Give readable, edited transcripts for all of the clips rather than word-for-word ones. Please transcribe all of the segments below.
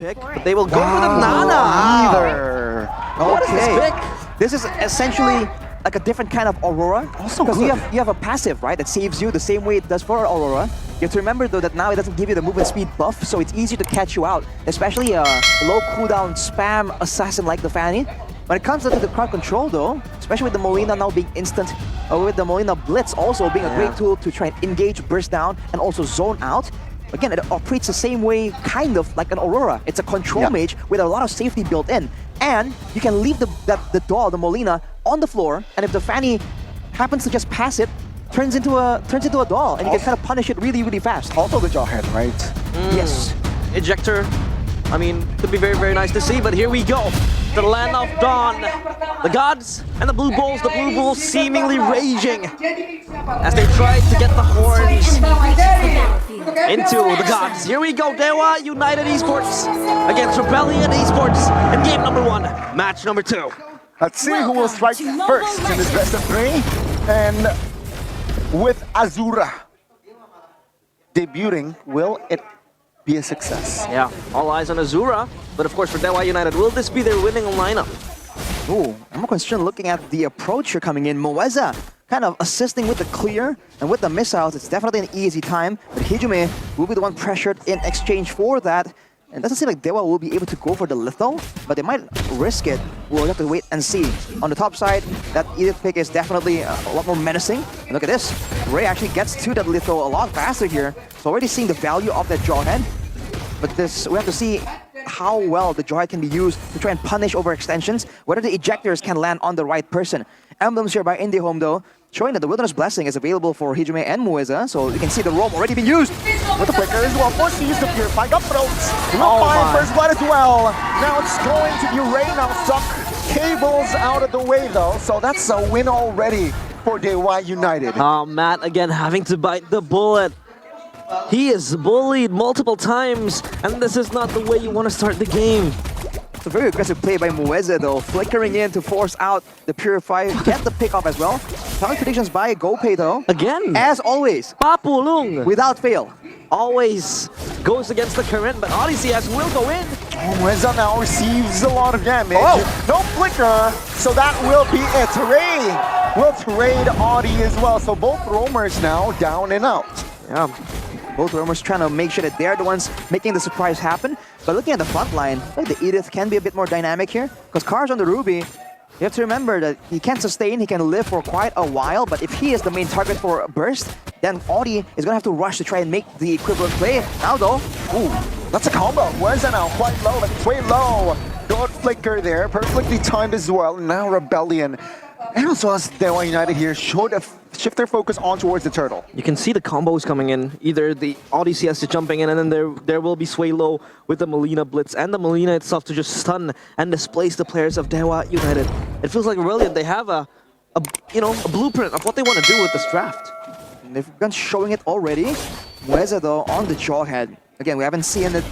pick, but they will go for the Nana. Either. What is this Okay. pick? This is essentially like a different kind of Aurora. Also because good. you have a passive, right, that saves you the same way it does for Aurora. You have to remember though that now it doesn't give you the movement speed buff, so it's easier to catch you out, especially a low cooldown spam assassin like the Fanny. When it comes to the crowd control though, especially with the Molina now being instant, or with the Molina Blitz also being a great tool to try and engage, burst down, and also zone out. Again, it operates the same way, kind of like an Aurora. It's a control mage with a lot of safety built in. And you can leave the doll, the Molina, on the floor, and if the Fanny happens to just pass it, turns into a doll, and you can kind of punish it really, really fast. Also the jawhead, right? Yes. Ejector, I mean, could be very, very nice to see, but here we go. The land of dawn. The gods and the blue bulls seemingly raging as they try to get the horns into the gods. Here we go, DEWA United Esports against Rebellion Esports in game number 1, match number 2. Let's see who will strike first in this best of 3. And with Azura debuting, will it be a success? Yeah, all eyes on Azura, but of course for DEWA United, will this be their winning lineup? Ooh, I'm more concerned looking at the approach here coming in. Moeza kind of assisting with the clear, and with the missiles, it's definitely an easy time. But Hijume will be the one pressured in exchange for that. And it doesn't seem like DEWA will be able to go for the litho, but they might risk it. We'll have to wait and see. On the top side, that Edith pick is definitely a lot more menacing. And look at this. Ray actually gets to that litho a lot faster here. So already seeing the value of that jawhead. But we have to see how well the jawhead can be used to try and punish overextensions, whether the ejectors can land on the right person. Emblems here by IndyHome though, showing that the Wilderness Blessing is available for Hijume and Moeza, so you can see the roam already being used. With the flicker as well, forced to use the Purify Cutthroats. Will find first blood as well. Now it's going to be Ray now stuck. Cables out of the way though, so that's a win already for DEWA United. Oh, Matt again having to bite the bullet. He is bullied multiple times, and this is not the way you want to start the game. It's a very aggressive play by Moeza though, flickering in to force out the Purify, get the pick off as well. Talent predictions by GoPay though. Again, As always, Papulung without fail. always goes against the current, but Odysseus will go in. Moeza now receives a lot of damage. Oh. No flicker, so that will be it. Ray will trade Audi as well, so both roamers now down and out. Yeah, both roamers trying to make sure that they're the ones making the surprise happen. But looking at the front line, I think the Edith can be a bit more dynamic here. Because Cars on the Ruby, you have to remember that he can sustain, he can live for quite a while, but if he is the main target for a burst, then Audi is going to have to rush to try and make the equivalent play. Now though, Ooh, that's a combo. Where's that now? Quite low, but it's way low. Good flicker there, perfectly timed as well. Now Rebellion. And also as DEWA United here should shift their focus on towards the turtle. You can see the combos coming in. Either the Odysseus is jumping in, and then there will be Sway Low with the Molina Blitz and the Molina itself to just stun and displace the players of DEWA United. It feels like Rebellion, they have a blueprint of what they want to do with this draft. and they've been showing it already. Moeza though on the jawhead. Again, we haven't seen it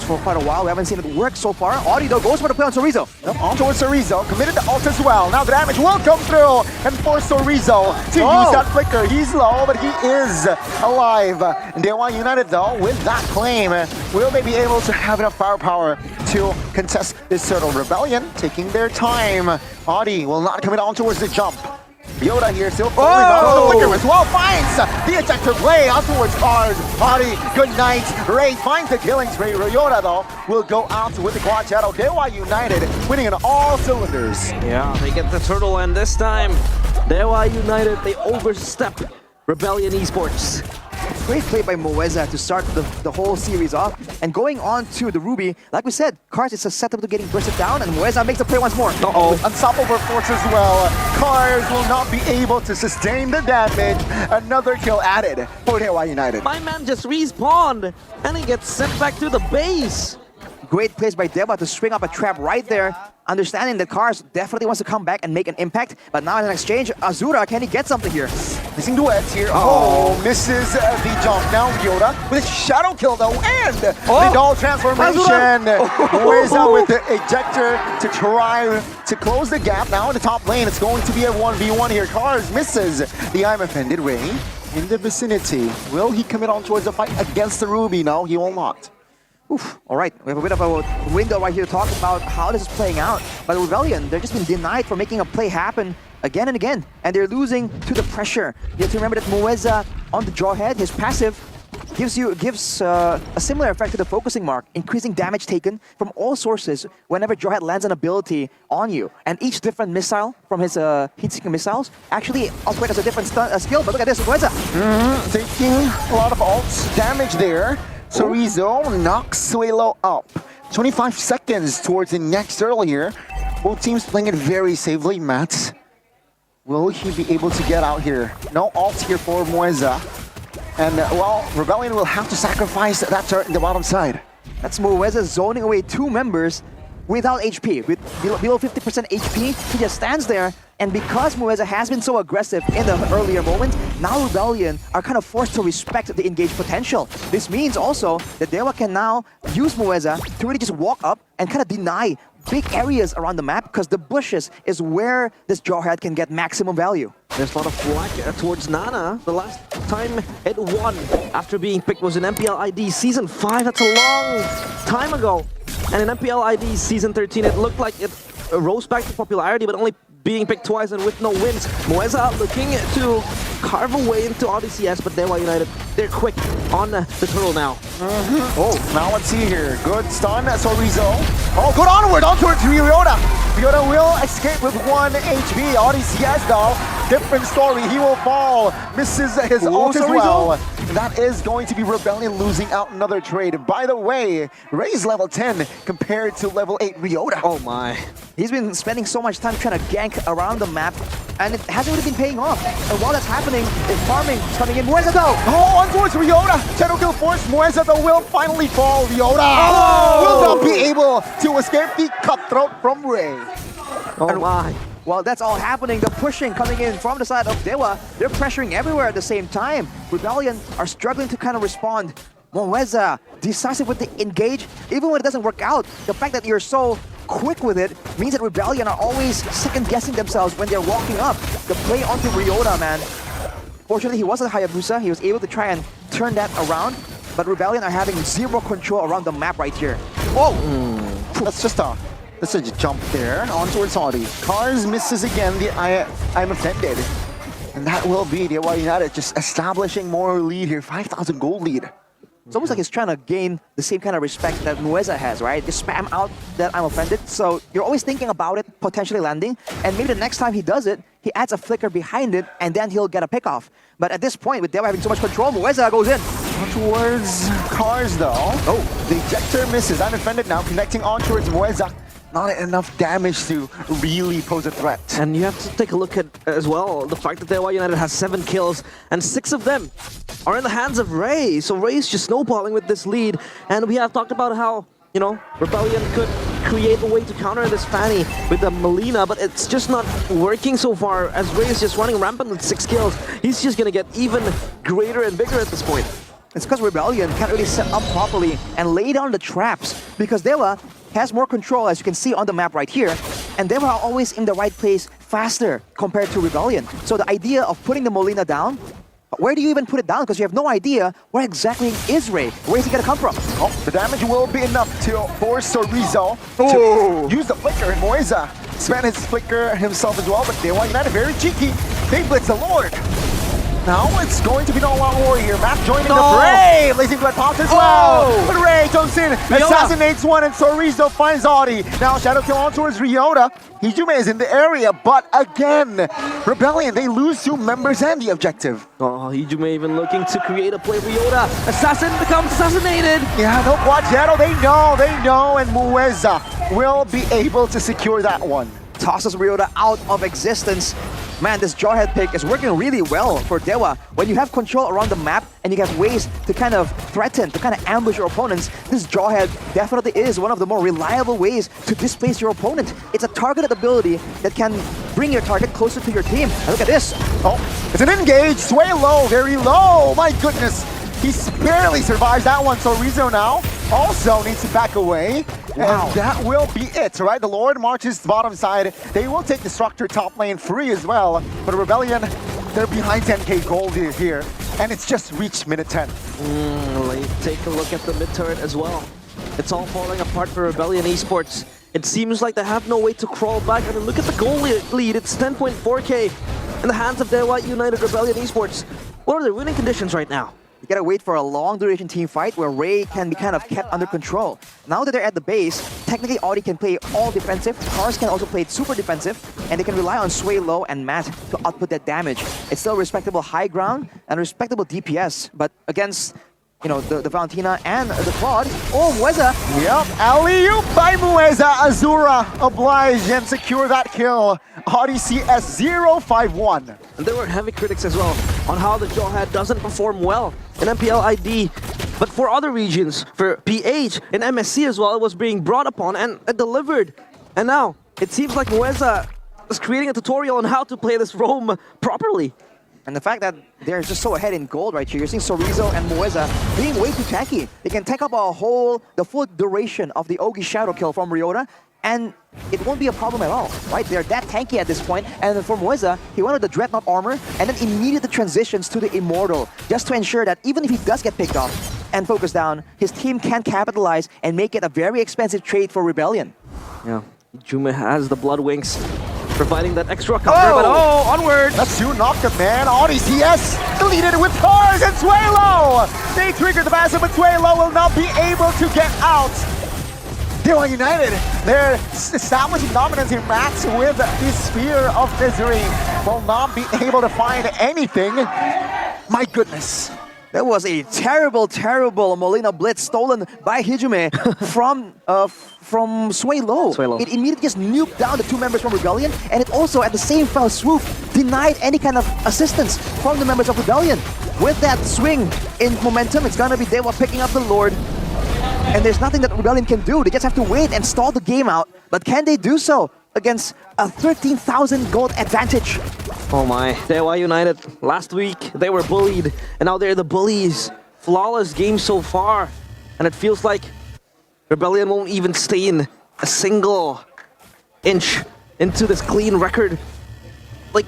for quite a while. We haven't seen it work so far. Audi though goes for the play on Sorizo. Yep, on towards Sorizo, committed the ult as well. Now the damage will come through, and for Sorizo to use that flicker. He's low, but he is alive. And DEWA United though, with that claim, will they be able to have enough firepower to contest this turtle? Rebellion taking their time. Audi will not commit on towards the jump. Yoda here still falling on the flicker as well, finds the ejector play out towards Cars. Audi, good night. Ray finds the killing spree. Yoda though will go out with the quad shadow. DEWA United winning on all cylinders. Yeah, they get the turtle, and this time DEWA United, they overstep Rebellion Esports. Great play by Moeza to start the whole series off. And going on to the Ruby, like we said, Cars is susceptible to getting bursted down, and Moeza makes the play once more. Unstoppable force as well. Cars will not be able to sustain the damage. Another kill added for DEWA United. My man just respawned, and he gets sent back to the base. Great plays by DEWA to string up a trap right there, understanding that Cars definitely wants to come back and make an impact. But now in an exchange, Azura, can he get something here? Missing duets here. Oh, misses the jump. Now Yoda with a shadow kill though, and the doll transformation. Moeza with the ejector to try to close the gap. Now in the top lane, it's going to be a 1v1 here. Cars misses the I'm offended Ray in the vicinity. Will he commit on towards the fight against the Ruby? No, he will not. Oof. All right, we have a bit of a window right here to talk about how this is playing out. But Rebellion, they're just been denied for making a play happen again and again, and they're losing to the pressure. You have to remember that Mueza on the Jawhead, his passive, gives a similar effect to the focusing mark, increasing damage taken from all sources whenever Jawhead lands an ability on you. And each different missile from his heat-seeking missiles actually operate as a different skill. But look at this, Mueza. Taking a lot of ults damage there. So Rizzo knocks Suelo up. 25 seconds towards the next turtle here. Both teams playing it very safely. Matt, will he be able to get out here? No ult here for Mueza. And well, Rebellion will have to sacrifice that turret in the bottom side. That's Mueza zoning away 2 members without HP. With below 50% HP, he just stands there. And because Mueza has been so aggressive in the earlier moments, now Rebellion are kind of forced to respect the engaged potential. This means also that DEWA can now use Mueza to really just walk up and kind of deny big areas around the map, because the bushes is where this Jawhead can get maximum value. There's a lot of flack towards Nana. The last time it won after being picked was in MPL ID Season 5. That's a long time ago. And in MPL ID Season 13, it looked like it rose back to popularity, but only being picked twice and with no wins. Mueza looking to carve away into ODCS, but DEWA United, they're quick on the turtle now. Oh, now let's see here. Good stun, so Rizzo. Oh, good onward to Ryota. Ryota will escape with 1 HP. ODCS though, different story. He will fall. Misses his ult as well. That is going to be Rebellion losing out another trade. By the way, Ray's level 10 compared to level 8 Ryota. Oh my. He's been spending so much time trying to gank around the map, and it hasn't really been paying off. And while that's happening, if farming is coming in, Mueza though! Oh, on towards Ryota! Shadow Kill Force, Mueza though will finally fall. Ryota will not be able to escape the cutthroat from Ray. Oh my. While that's all happening, the pushing coming in from the side of DEWA, they're pressuring everywhere at the same time. Rebellion are struggling to kind of respond. Mueza, decisive with the engage, even when it doesn't work out. The fact that you're so quick with it means that Rebellion are always second-guessing themselves when they're walking up. The play onto Ryota, man. Fortunately, he wasn't Hayabusa. He was able to try and turn that around, but Rebellion are having zero control around the map right here. Oh! That's just a jump there on towards Audi. Cars misses again the I'm offended. And that will be DEWA United just establishing more lead here. 5,000 gold lead. It's almost like he's trying to gain the same kind of respect that Mueza has, right? Just spam out that I'm offended. So you're always thinking about it, potentially landing. And maybe the next time he does it, he adds a flicker behind it, and then he'll get a pickoff. But at this point, with DEWA having so much control, Mueza goes in. On towards Cars though. Oh, the ejector misses. I'm offended now, connecting on towards Mueza. Not enough damage to really pose a threat. And you have to take a look at as well the fact that DEWA United has 7 kills and 6 of them are in the hands of Ray. So Ray is just snowballing with this lead. And we have talked about how, you know, Rebellion could create a way to counter this Fanny with the Melina, but it's just not working so far as Ray is just running rampant with 6 kills. He's just gonna get even greater and bigger at this point. It's because Rebellion can't really set up properly and lay down the traps, because DEWA has more control, as you can see on the map right here, and DEWA are always in the right place faster compared to Rebellion. So the idea of putting the Molina down, where do you even put it down? Because you have no idea where exactly is Ray. Where is he gonna come from? Oh, the damage will be enough to force Rizzo to use the flicker, and Mueza spent his flicker himself as well, but DEWA United very cheeky. They blitz the Lord. Now it's going to be no lot more here. Matt joining the fray. Blazing Blood pops as well. But Ray jumps in, assassinates one, and so Rizzo finds Audi. Now Shadow Kill on towards Ryota. Hijume is in the area, but again, Rebellion, they lose 2 members and the objective. Oh, Hijume even looking to create a play. Ryota, assassin becomes assassinated. Yeah, no Quadrado, they know, and Mueza will be able to secure that one. Tosses Ryota out of existence. Man, this Jawhead pick is working really well for DEWA. When you have control around the map and you have ways to kind of threaten, to kind of ambush your opponents, this Jawhead definitely is one of the more reliable ways to displace your opponent. It's a targeted ability that can bring your target closer to your team. And look at this. Oh, it's an engage. Sway low, very low. My goodness. He barely survives that one, so Rizzo now also needs to back away. Wow. And that will be it, right? The Lord marches bottom side. They will take the structure top lane free as well. But Rebellion, they're behind 10k gold here. And it's just reached minute 10. Let's take a look at the mid turret as well. It's all falling apart for Rebellion Esports. It seems like they have no way to crawl back. I mean, look at the goal lead. It's 10.4k in the hands of DEWA United Rebellion Esports. What are their winning conditions right now? You gotta wait for a long duration team fight where Ray can be kind of kept under control. Now that they're at the base, technically Audi can play all defensive, Cars can also play super defensive, and they can rely on Sway Low and Matt to output that damage. It's still respectable high ground and respectable DPS, but against the Valentina and the Claude. Oh, Mueza! Yep, alley-oop by Mueza. Azura oblige and secure that kill. Audi CS 0-5-1. And there were heavy critics as well on how the Jawhead doesn't perform well in MPL ID. But for other regions, for PH and MSC as well, it was being brought upon and delivered. And now, it seems like Mueza is creating a tutorial on how to play this roam properly. And the fact that they're just so ahead in gold right here, you're seeing Sorizo and Mueza being way too tanky. They can take up the full duration of the Ogi Shadow kill from Ryota, and it won't be a problem at all, right? They're that tanky at this point, and then for Mueza, he wanted the Dreadnought armor, and then immediately transitions to the Immortal, just to ensure that even if he does get picked off and focused down, his team can capitalize and make it a very expensive trade for Rebellion. Yeah, Jume has the Blood Wings, providing that extra cover, but onward! That's two knocked him, man. Audi CS deleted with Cars and Swaylo! They triggered the passive, but Swaylo will not be able to get out. DEWA United, they're establishing dominance in Max with the Sphere of Misery. Will not be able to find anything. My goodness. That was a terrible, terrible Molina Blitz stolen by Hijume from Sway Low. It immediately just nuked down the two members from Rebellion, and it also, at the same fell swoop, denied any kind of assistance from the members of Rebellion. With that swing in momentum, it's gonna be DEWA picking up the Lord, and there's nothing that Rebellion can do. They just have to wait and stall the game out. But can they do so against a 13,000 gold advantage? Oh my, DEWA United, last week they were bullied, and now they're the bullies. Flawless game so far, and it feels like Rebellion won't even stay in a single inch into this clean record. Like,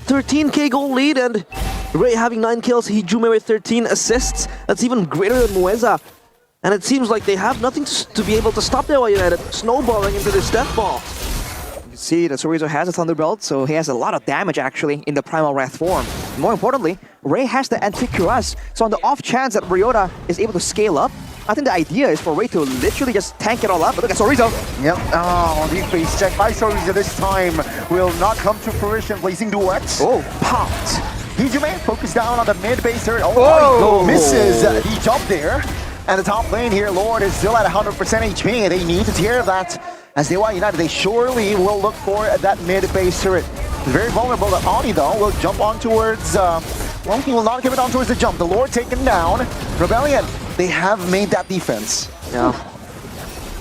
13k goal lead, and Ray having 9 kills, Hijume with 13 assists. That's even greater than Mueza. And it seems like they have nothing to be able to stop DEWA United snowballing into this death ball. See that Sorizo has a Thunderbolt, so he has a lot of damage actually in the Primal Wrath form. More importantly, Ray has the Anticuras, so on the off chance that Ryota is able to scale up, I think the idea is for Ray to literally just tank it all up. But look at Sorizo. Yep. Oh, the face check by Sorizo this time will not come to fruition. Placing duets. Oh, popped. Hijume focused down on the mid base turret. Oh, misses the jump there. And the top lane here, Lord, is still at 100% HP. They need to tear that. As DEWA United, they surely will look for that mid-base turret. Very vulnerable. Audi, though, will jump on towards... well, he will not give it on towards the jump. The Lord taken down. Rebellion, they have made that defense. Yeah.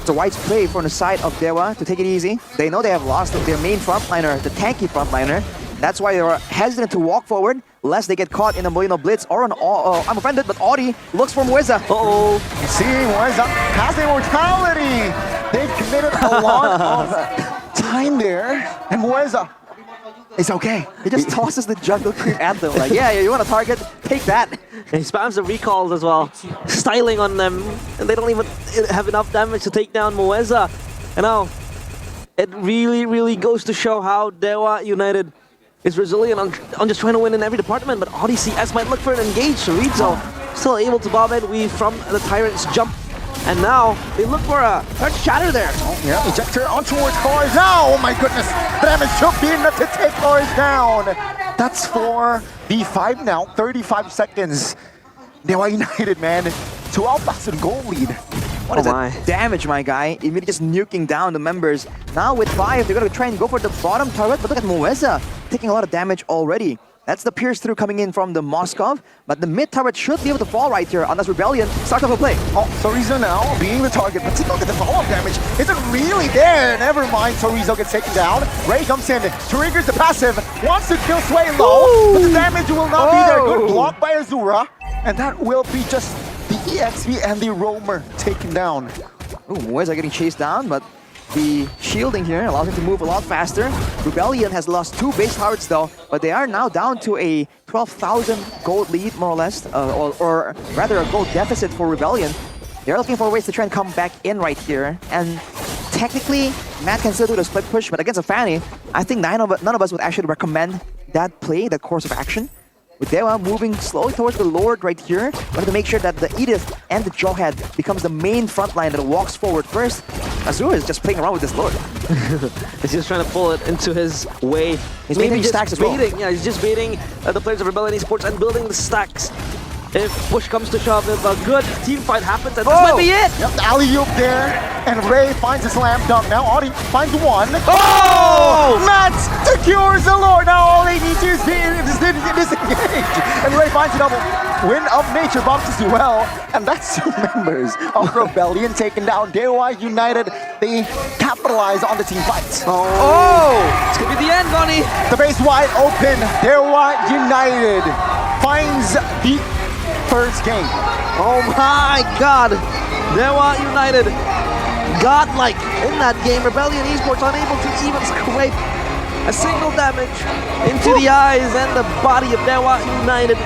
It's a wide play from the side of DEWA to take it easy. They know they have lost their main frontliner, the tanky frontliner. That's why they're hesitant to walk forward, lest they get caught in a Molino Blitz or an... I'm offended, but Audi looks for Mueza. Uh-oh. See, Mueza has the immortality. They've committed a lot of time there. And Mueza, it's okay. He just tosses the jungle creep at them. Like, yeah, you want to target? Take that. And he spams the recalls as well, styling on them. And they don't even have enough damage to take down Mueza. And now, it really, really goes to show how DEWA United is resilient on just trying to win in every department, but Audi CS might look for an engage. Rizzo still able to bob and weave from the Tyrant's jump. And now they look for a shatter there. Oh, yeah, ejector on towards Cars now. Oh my goodness, the damage should be enough to take Cars down. That's for B5 now, 35 seconds. DEWA United, man, 12,000 goal lead. What is that damage, my guy? Immediately just nuking down the members. Now with 5, they're going to try and go for the bottom turret, but look at Mueza taking a lot of damage already. That's the pierce through coming in from the Moskov, but the mid turret should be able to fall right here unless Rebellion starts off a play. Oh, Sorizo now being the target, but take a look at the follow-up damage. Isn't really there. Never mind, Sorizo gets taken down. Ray comes in, triggers the passive, wants to kill Sway Low, but the damage will not be there. Good block by Azura, and that will be just the EXP and the Roamer taken down. Ooh, Mueza getting chased down, but the shielding here allows him to move a lot faster. Rebellion has lost 2 base turrets though, but they are now down to a 12,000 gold lead, more or less, or rather a gold deficit for Rebellion. They're looking for ways to try and come back in right here. And technically, Matt can still do the split push, but against a Fanny, I think none of us would actually recommend that play, that course of action. With DEWA moving slowly towards the Lord right here, wanted to make sure that the Edith and the Jawhead becomes the main front line that walks forward first. Azura is just playing around with this Lord. He's just trying to pull it into his way. He's Maybe making just stacks as well. baiting. Yeah, he's just baiting the players of Rebellion Esports and building the stacks. If push comes to shove, if a good team fight happens, and this might be it! Yep, alley-oop there, and Ray finds a slam dunk. Now Audi finds one. Oh! Matt secures the Lord. Now all they need to is disengage. And Ray finds a double. Win of Nature bumps as well. And that's two members of Rebellion taken down. DEWA United, they capitalize on the team fights. Oh! It's gonna be the end, Bonnie! The base wide open. DEWA United finds the first game. Oh my god! DEWA United, godlike in that game. Rebellion Esports unable to even scrape a single damage into the eyes and the body of DEWA United.